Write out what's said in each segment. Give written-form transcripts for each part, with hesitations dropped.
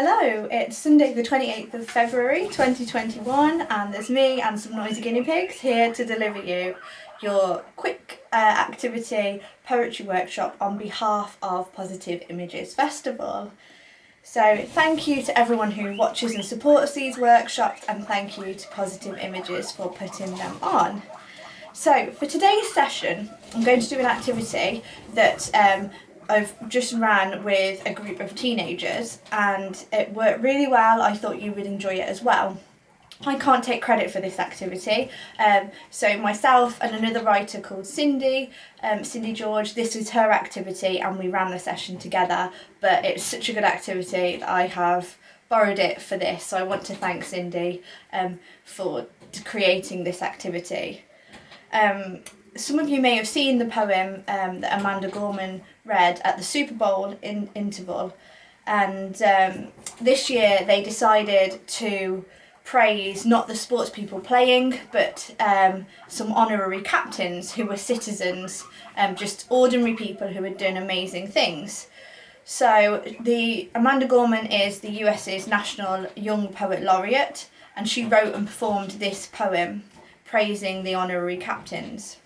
Hello, it's Sunday the 28th of February 2021 and there's me and some noisy guinea pigs here to deliver you your quick activity poetry workshop on behalf of Positive Images Festival. So thank you to everyone who watches and supports these workshops, and thank you to Positive Images for putting them on. So for today's session I'm going to do an activity that I've just ran with a group of teenagers and it worked really well. I thought you would enjoy it as well. I can't take credit for this activity, so myself and another writer called Cindy George, this was her activity and we ran the session together, but it's such a good activity that I have borrowed it for this, so I want to thank Cindy for creating this activity. Some of you may have seen the poem that Amanda Gorman read at the Super Bowl interval, and this year they decided to praise not the sports people playing but some honorary captains who were citizens, just ordinary people who had done amazing things. So Amanda Gorman is the US's National Young Poet Laureate, and she wrote and performed this poem praising the honorary captains.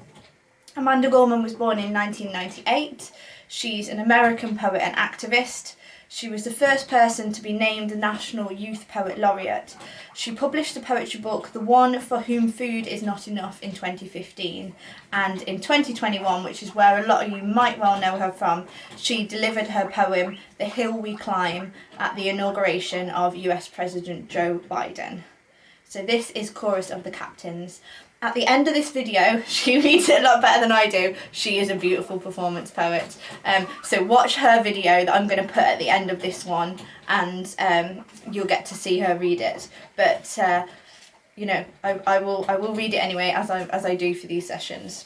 Amanda Gorman was born in 1998. She's an American poet and activist. She was the first person to be named the National Youth Poet Laureate. She published the poetry book The One for Whom Food Is Not Enough in 2015, and in 2021, which is where a lot of you might well know her from, she delivered her poem The Hill We Climb at the inauguration of US President Joe Biden. So this is Chorus of the Captains. At the end of this video, she reads it a lot better than I do. She is a beautiful performance poet. So watch her video that I'm going to put at the end of this one, and you'll get to see her read it. But you know, I will read it anyway, as I do for these sessions.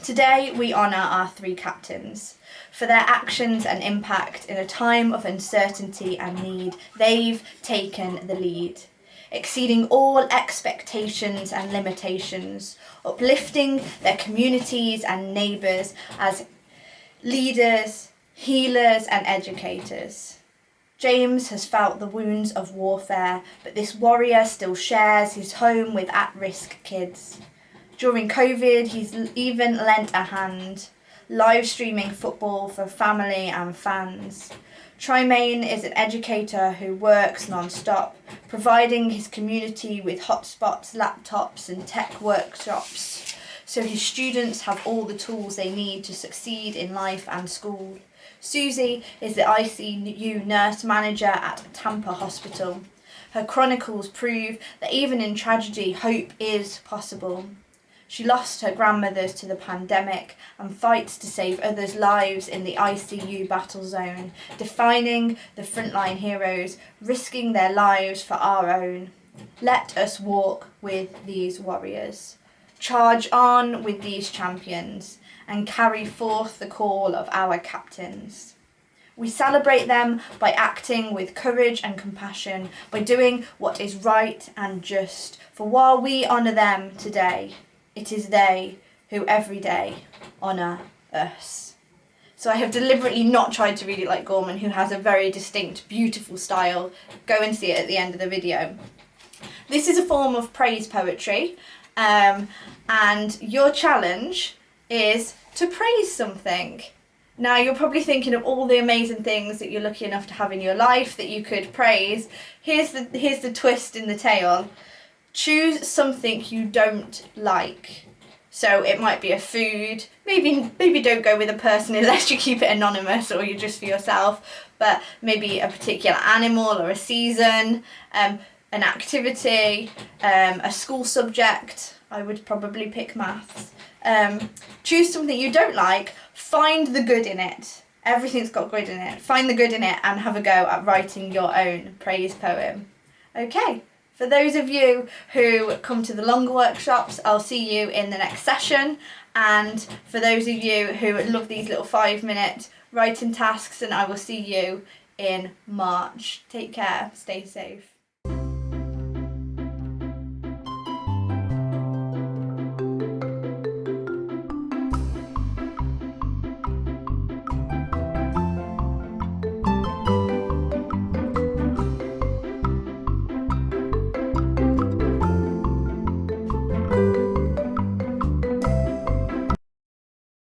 Today we honour our three captains. For their actions and impact in a time of uncertainty and need, they've taken the lead, exceeding all expectations and limitations, uplifting their communities and neighbours as leaders, healers and educators. James has felt the wounds of warfare, but this warrior still shares his home with at-risk kids. During COVID, he's even lent a hand, live streaming football for family and fans. Trymaine is an educator who works non-stop, providing his community with hotspots, laptops and tech workshops, so his students have all the tools they need to succeed in life and school. Susie is the ICU nurse manager at Tampa Hospital. Her chronicles prove that even in tragedy, hope is possible. She lost her grandmothers to the pandemic and fights to save others' lives in the ICU battle zone, defining the frontline heroes, risking their lives for our own. Let us walk with these warriors. Charge on with these champions and carry forth the call of our captains. We celebrate them by acting with courage and compassion, by doing what is right and just, for while we honour them today, it is they who every day honour us. So I have deliberately not tried to read it like Gorman, who has a very distinct, beautiful style. Go and see it at the end of the video. This is a form of praise poetry, and your challenge is to praise something. Now you're probably thinking of all the amazing things that you're lucky enough to have in your life that you could praise. Here's the twist in the tale. Choose something you don't like. So it might be a food, maybe don't go with a person unless you keep it anonymous or you're just for yourself, but maybe a particular animal or a season, an activity, a school subject. I would probably pick maths. Choose something you don't like, find the good in it. Everything's got good in it. Find the good in it and have a go at writing your own praise poem. Okay. For those of you who come to the longer workshops, I'll see you in the next session. And for those of you who love these little 5-minute writing tasks, and I will see you in March. Take care, stay safe.